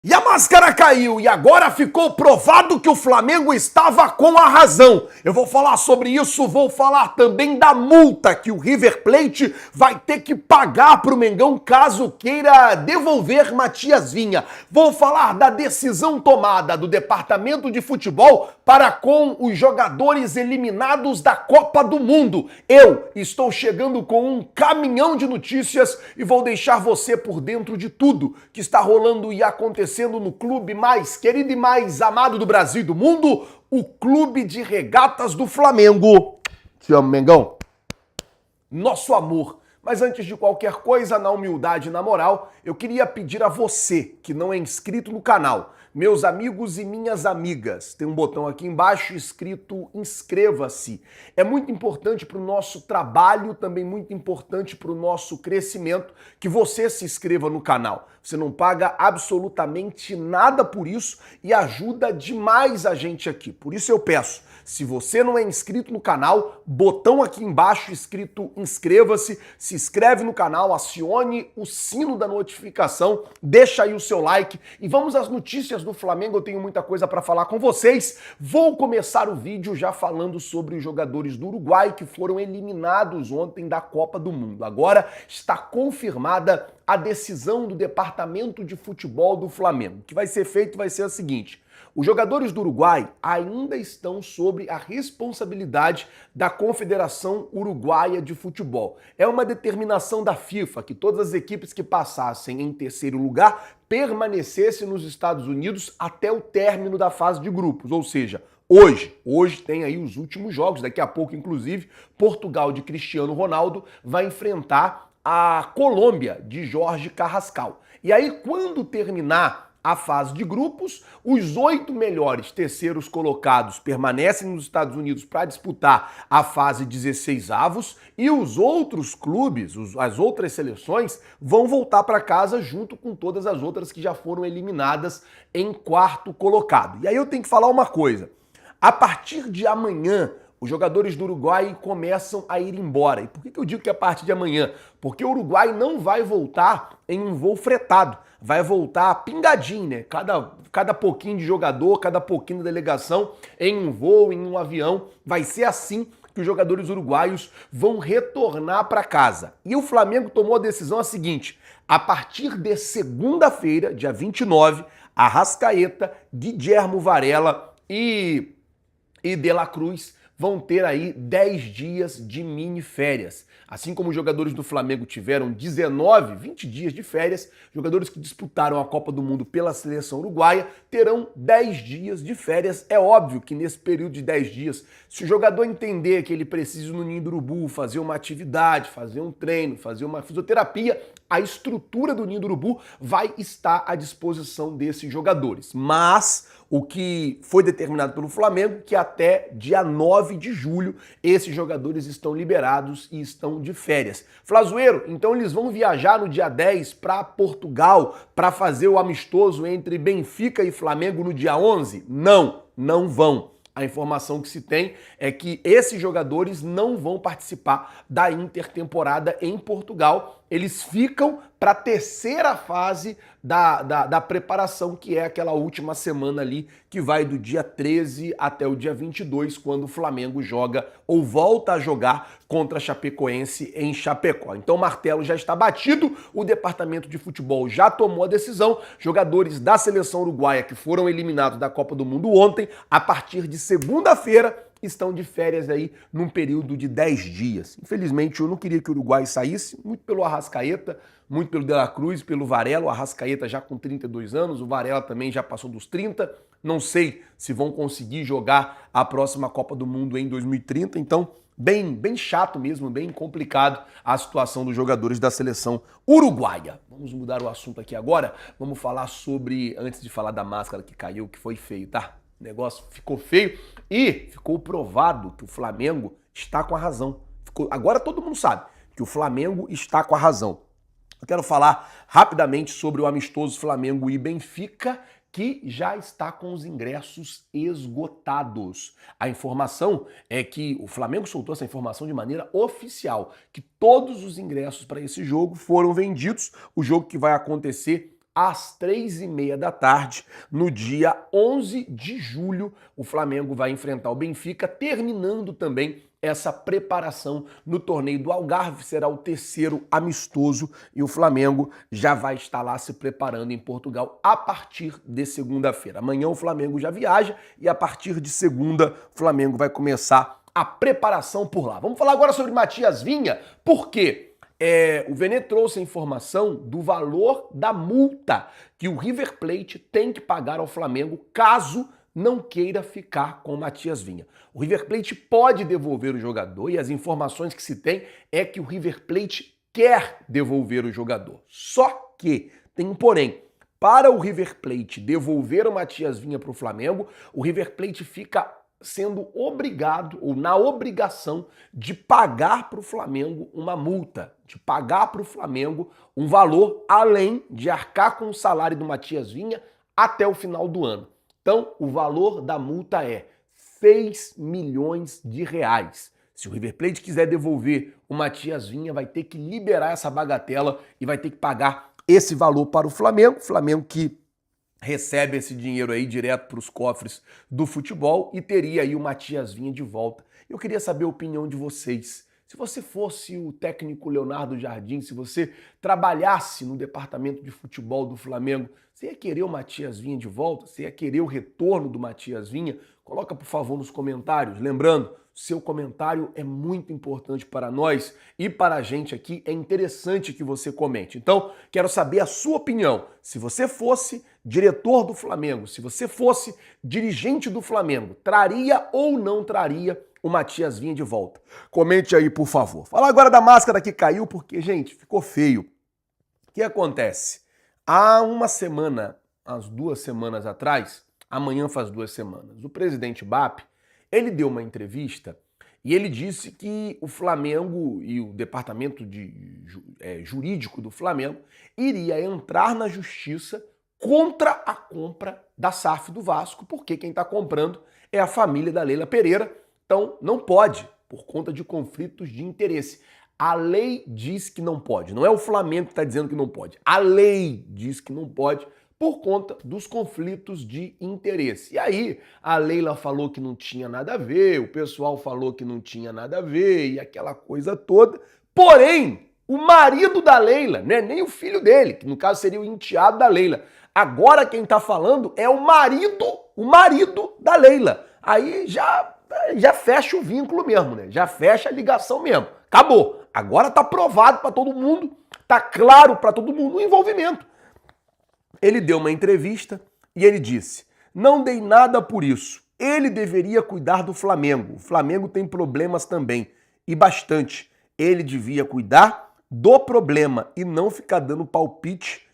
E a máscara caiu e agora ficou provado que o Flamengo estava com a razão. Eu vou falar sobre isso, vou falar também da multa que o River Plate vai ter que pagar para o Mengão caso queira devolver Matias Vinha. Vou falar da decisão tomada do Departamento de Futebol para com os jogadores eliminados da Copa do Mundo. Eu estou chegando com um caminhão de notícias e vou deixar você por dentro de tudo que está rolando e acontecendo no clube mais querido e mais amado do Brasil e do mundo, o Clube de Regatas do Flamengo. Te amo, Mengão. Nosso amor. Mas antes de qualquer coisa, na humildade e na moral, eu queria pedir a você que não é inscrito no canal, meus amigos e minhas amigas, tem um botão aqui embaixo escrito inscreva-se. É muito importante para o nosso trabalho, também muito importante para o nosso crescimento, que você se inscreva no canal. Você não paga absolutamente nada por isso e ajuda demais a gente aqui. Por isso eu peço, se você não é inscrito no canal, botão aqui embaixo escrito inscreva-se, se inscreve no canal, acione o sino da notificação, deixa aí o seu like e vamos às notícias do Flamengo. Eu tenho muita coisa para falar com vocês. Vou começar o vídeo já falando sobre os jogadores do Uruguai que foram eliminados ontem da Copa do Mundo. Agora está confirmada a decisão do Departamento de Futebol do Flamengo. O que vai ser feito vai ser o seguinte: os jogadores do Uruguai ainda estão sob a responsabilidade da Confederação Uruguaia de Futebol. É uma determinação da FIFA que todas as equipes que passassem em terceiro lugar permanecessem nos Estados Unidos até o término da fase de grupos, ou seja, Hoje tem aí os últimos jogos, daqui a pouco, inclusive, Portugal de Cristiano Ronaldo vai enfrentar a Colômbia de Jorge Carrascal. E aí, quando terminar a fase de grupos, os 8 melhores terceiros colocados permanecem nos Estados Unidos para disputar a fase 16avos e os outros clubes, as outras seleções, vão voltar para casa junto com todas as outras que já foram eliminadas em quarto colocado. E aí eu tenho que falar uma coisa. A partir de amanhã, os jogadores do Uruguai começam a ir embora. E por que eu digo que é a partir de amanhã? Porque o Uruguai não vai voltar em um voo fretado. Vai voltar pingadinho, né? Cada pouquinho de jogador, cada pouquinho de delegação em um voo, em um avião. Vai ser assim que os jogadores uruguaios vão retornar para casa. E o Flamengo tomou a decisão seguinte: a partir de segunda-feira, dia 29, Arrascaeta, Guilherme Varela e De La Cruz vão ter aí 10 dias de mini férias. Assim como os jogadores do Flamengo tiveram 19, 20 dias de férias, jogadores que disputaram a Copa do Mundo pela seleção uruguaia terão 10 dias de férias. É óbvio que nesse período de 10 dias, se o jogador entender que ele precisa ir no Ninho do Urubu, fazer uma atividade, fazer um treino, fazer uma fisioterapia, a estrutura do Ninho do Urubu vai estar à disposição desses jogadores. Mas o que foi determinado pelo Flamengo, que até dia 9 de julho esses jogadores estão liberados e estão de férias. Flazoeiro, então eles vão viajar no dia 10 para Portugal para fazer o amistoso entre Benfica e Flamengo no dia 11? Não vão. A informação que se tem é que esses jogadores não vão participar da intertemporada em Portugal. Eles ficam para a terceira fase da preparação, que é aquela última semana ali, que vai do dia 13 até o dia 22, quando o Flamengo joga ou volta a jogar contra a Chapecoense em Chapecó. Então o martelo já está batido, o Departamento de Futebol já tomou a decisão. Jogadores da seleção uruguaia que foram eliminados da Copa do Mundo ontem, a partir de segunda-feira, estão de férias aí num período de 10 dias. Infelizmente, eu não queria que o Uruguai saísse, muito pelo Arrascaeta, muito pelo De La Cruz, pelo Varela. O Arrascaeta já com 32 anos, o Varela também já passou dos 30. Não sei se vão conseguir jogar a próxima Copa do Mundo em 2030, então bem chato mesmo, bem complicado a situação dos jogadores da seleção uruguaia. Vamos mudar o assunto aqui agora, vamos falar sobre, antes de falar da máscara que caiu, que foi feio, tá? O negócio ficou feio e ficou provado que o Flamengo está com a razão. Agora todo mundo sabe que o Flamengo está com a razão. Eu quero falar rapidamente sobre o amistoso Flamengo e Benfica, que já está com os ingressos esgotados. A informação é que o Flamengo soltou essa informação de maneira oficial, que todos os ingressos para esse jogo foram vendidos. O jogo que vai acontecer às 3h30 da tarde, no dia 11 de julho, o Flamengo vai enfrentar o Benfica, terminando também essa preparação no torneio do Algarve. Será o terceiro amistoso e o Flamengo já vai estar lá se preparando em Portugal a partir de segunda-feira. Amanhã o Flamengo já viaja e a partir de segunda o Flamengo vai começar a preparação por lá. Vamos falar agora sobre Matias Vinha, por quê? O Vene trouxe a informação do valor da multa que o River Plate tem que pagar ao Flamengo caso não queira ficar com o Matias Vinha. O River Plate pode devolver o jogador e as informações que se tem é que o River Plate quer devolver o jogador. Só que tem um porém. Para o River Plate devolver o Matias Vinha para o Flamengo, o River Plate fica sendo obrigado ou na obrigação de pagar para o Flamengo uma multa, de pagar para o Flamengo um valor além de arcar com o salário do Matias Vinha até o final do ano. Então, o valor da multa é 6 milhões de reais. Se o River Plate quiser devolver o Matias Vinha, vai ter que liberar essa bagatela e vai ter que pagar esse valor para o Flamengo. Flamengo que recebe esse dinheiro aí direto para os cofres do futebol e teria aí o Matias Vinha de volta. Eu queria saber a opinião de vocês. Se você fosse o técnico Leonardo Jardim, se você trabalhasse no departamento de futebol do Flamengo, você ia querer o Matias Vinha de volta? Você ia querer o retorno do Matias Vinha? Coloca, por favor, nos comentários. Lembrando, seu comentário é muito importante para nós e para a gente aqui. É interessante que você comente. Então, quero saber a sua opinião. Se você fosse diretor do Flamengo, se você fosse dirigente do Flamengo, traria ou não traria o Matias Vinha de volta? Comente aí, por favor. Fala agora da máscara que caiu, porque, gente, ficou feio. O que acontece? Há uma semana, umas 2 semanas atrás, amanhã faz 2 semanas, o presidente BAP, ele deu uma entrevista e ele disse que o Flamengo e o departamento jurídico do Flamengo iria entrar na justiça contra a compra da SAF do Vasco, porque quem está comprando é a família da Leila Pereira. Então não pode, por conta de conflitos de interesse. A lei diz que não pode, não é o Flamengo que está dizendo que não pode. A lei diz que não pode por conta dos conflitos de interesse. E aí a Leila falou que não tinha nada a ver, o pessoal falou que não tinha nada a ver e aquela coisa toda. Porém, o marido da Leila, não é nem o filho dele, que no caso seria o enteado da Leila. Agora quem está falando é o marido da Leila. Aí já fecha o vínculo mesmo, né? Já fecha a ligação mesmo. Acabou. Agora tá provado para todo mundo, tá claro para todo mundo o envolvimento. Ele deu uma entrevista e ele disse: "Não dei nada por isso. Ele deveria cuidar do Flamengo. O Flamengo tem problemas também, e bastante. Ele devia cuidar do problema e não ficar dando palpite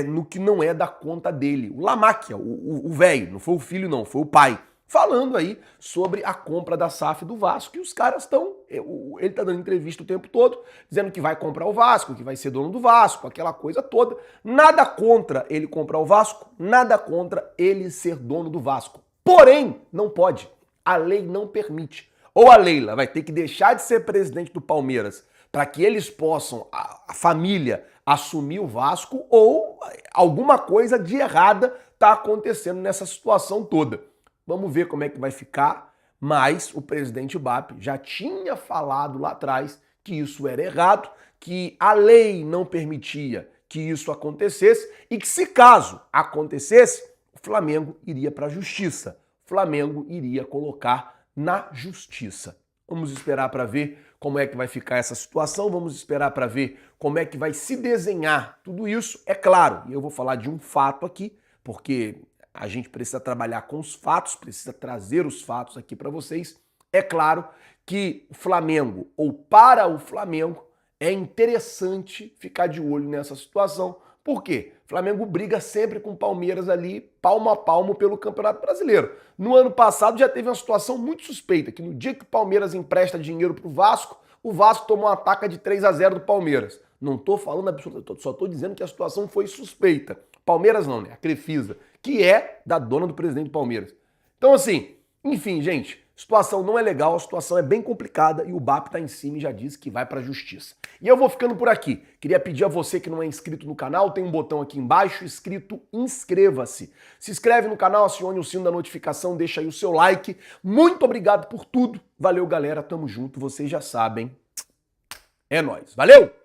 no que não é da conta dele." O Lamáquia, o velho, não foi o filho não, foi o pai, falando aí sobre a compra da SAF do Vasco. E os caras estão... Ele tá dando entrevista o tempo todo, dizendo que vai comprar o Vasco, que vai ser dono do Vasco, aquela coisa toda. Nada contra ele comprar o Vasco, nada contra ele ser dono do Vasco. Porém, não pode. A lei não permite. Ou a Leila vai ter que deixar de ser presidente do Palmeiras para que eles possam, a família, assumir o Vasco, ou alguma coisa de errada tá acontecendo nessa situação toda. Vamos ver como é que vai ficar, mas o presidente BAP já tinha falado lá atrás que isso era errado, que a lei não permitia que isso acontecesse e que, se caso acontecesse, o Flamengo iria para a justiça. O Flamengo iria colocar na justiça. Vamos esperar para ver como é que vai ficar essa situação, vamos esperar para ver como é que vai se desenhar tudo isso. É claro, e eu vou falar de um fato aqui, porque a gente precisa trabalhar com os fatos, precisa trazer os fatos aqui para vocês. É claro que o Flamengo, ou para o Flamengo, é interessante ficar de olho nessa situação. Por quê? O Flamengo briga sempre com o Palmeiras ali, palmo a palmo, pelo Campeonato Brasileiro. No ano passado já teve uma situação muito suspeita, que no dia que o Palmeiras empresta dinheiro para o Vasco tomou uma ataca de 3-0 do Palmeiras. Não estou falando absolutamente, só estou dizendo que a situação foi suspeita. Palmeiras não, né? A Crefisa, que é da dona do presidente do Palmeiras. Então, assim, enfim, gente, Situação não é legal, a situação é bem complicada e o BAP tá em cima e já disse que vai pra justiça. E eu vou ficando por aqui. Queria pedir a você que não é inscrito no canal, tem um botão aqui embaixo escrito inscreva-se. Se inscreve no canal, acione o sino da notificação, deixa aí o seu like. Muito obrigado por tudo. Valeu, galera. Tamo junto. Vocês já sabem. É nóis. Valeu!